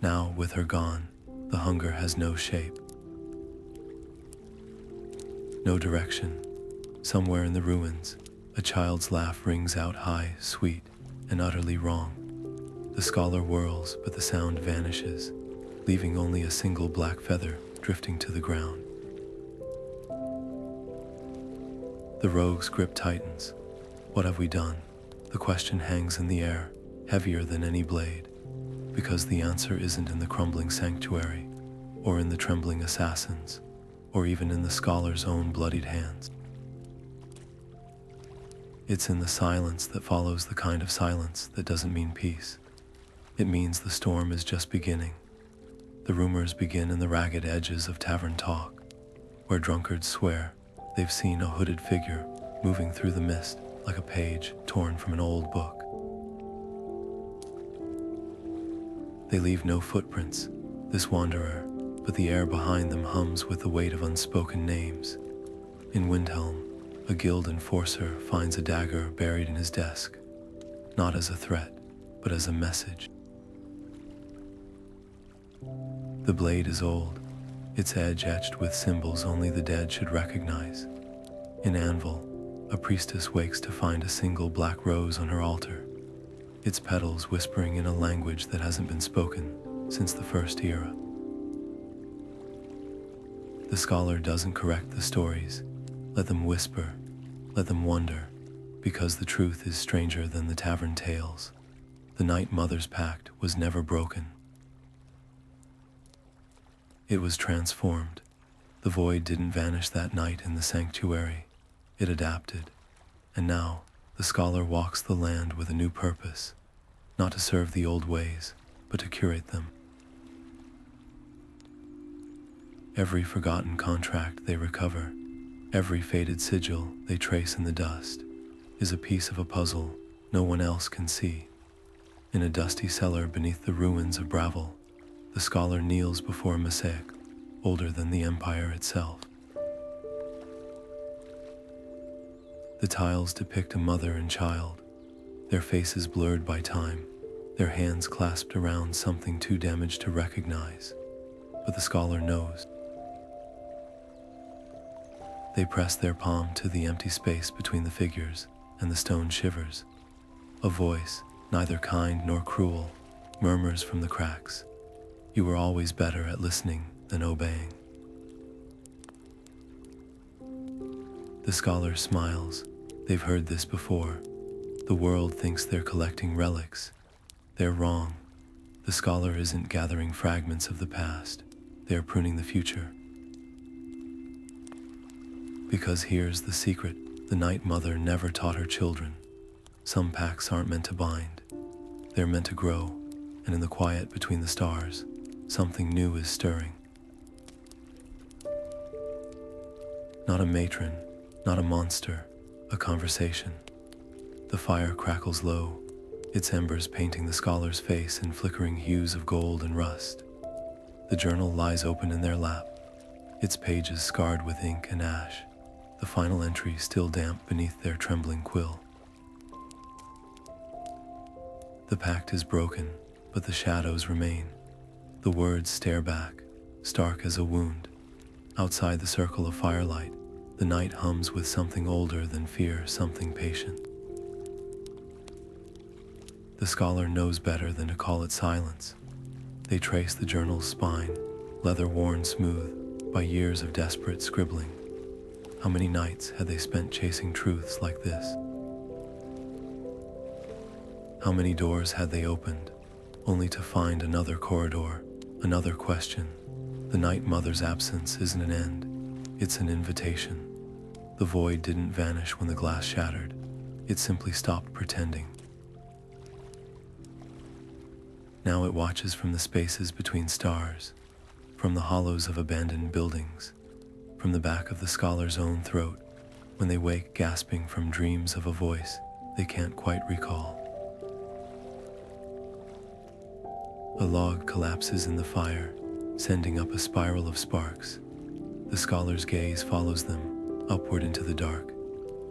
Now, with her gone, the hunger has no shape, no direction. Somewhere in the ruins, a child's laugh rings out high, sweet, and utterly wrong. The scholar whirls, but the sound vanishes, leaving only a single black feather drifting to the ground. The rogue's grip tightens. What have we done? The question hangs in the air, heavier than any blade, because the answer isn't in the crumbling sanctuary, or in the trembling assassins, or even in the scholar's own bloodied hands. It's in the silence that follows, the kind of silence that doesn't mean peace. It means the storm is just beginning. The rumors begin in the ragged edges of tavern talk, where drunkards swear they've seen a hooded figure moving through the mist like a page torn from an old book. They leave no footprints, this wanderer, but the air behind them hums with the weight of unspoken names. In Windhelm, a guild enforcer finds a dagger buried in his desk, not as a threat, but as a message. The blade is old, its edge etched with symbols only the dead should recognize. In Anvil, a priestess wakes to find a single black rose on her altar, its petals whispering in a language that hasn't been spoken since the First Era. The scholar doesn't correct the stories. Let them whisper, let them wonder, because the truth is stranger than the tavern tales. The Night Mother's pact was never broken. It was transformed. The void didn't vanish that night in the sanctuary. It adapted. And now, the scholar walks the land with a new purpose, not to serve the old ways, but to curate them. Every forgotten contract they recover, Every faded sigil they trace in the dust is a piece of a puzzle no one else can see. In a dusty cellar beneath the ruins of Bravil, the scholar kneels before a mosaic older than the empire itself. The tiles depict a mother and child, their faces blurred by time, their hands clasped around something too damaged to recognize. But the scholar knows. They press their palm to the empty space between the figures, and the stone shivers. A voice, neither kind nor cruel, murmurs from the cracks. You were always better at listening than obeying. The scholar smiles. They've heard this before. The world thinks they're collecting relics. They're wrong. The scholar isn't gathering fragments of the past. They are pruning the future. Because here's the secret. The Night Mother never taught her children. Some pacts aren't meant to bind. They're meant to grow, and in the quiet between the stars, something new is stirring. Not a matron, not a monster, a conversation. The fire crackles low, its embers painting the scholar's face in flickering hues of gold and rust. The journal lies open in their lap, its pages scarred with ink and ash, the final entry still damp beneath their trembling quill. The pact is broken, but the shadows remain. The words stare back, stark as a wound. Outside the circle of firelight, the night hums with something older than fear, something patient. The scholar knows better than to call it silence. They trace the journal's spine, leather worn smooth by years of desperate scribbling. How many nights had they spent chasing truths like this? How many doors had they opened, only to find another corridor, another question? The Night Mother's absence isn't an end, it's an invitation. The void didn't vanish when the glass shattered, it simply stopped pretending. Now it watches from the spaces between stars, from the hollows of abandoned buildings, from the back of the scholar's own throat, when they wake gasping from dreams of a voice they can't quite recall. A log collapses in the fire, sending up a spiral of sparks. The scholar's gaze follows them, upward into the dark.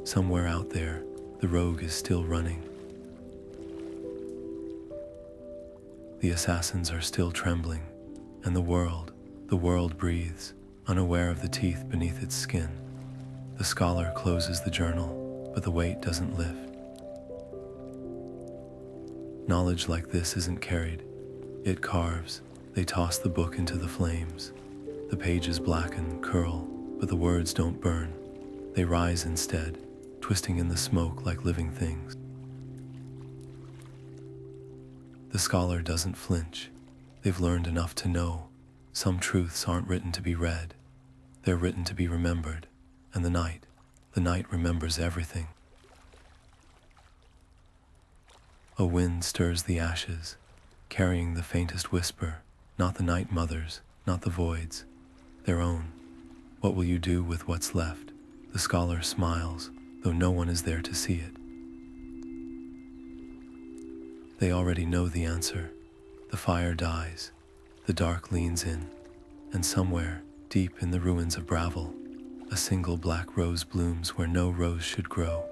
Somewhere out there, the rogue is still running. The assassins are still trembling, and the world breathes, unaware of the teeth beneath its skin. The scholar closes the journal, but the weight doesn't lift. Knowledge like this isn't carried. It carves. They toss the book into the flames. The pages blacken, curl, but the words don't burn. They rise instead, twisting in the smoke like living things. The scholar doesn't flinch. They've learned enough to know some truths aren't written to be read. They're written to be remembered. And the night remembers everything. A wind stirs the ashes, carrying the faintest whisper, not the Night Mother's, not the void's, their own. What will you do with what's left? The scholar smiles, though no one is there to see it. They already know the answer. The fire dies, the dark leans in, and somewhere, deep in the ruins of Bravil, a single black rose blooms where no rose should grow.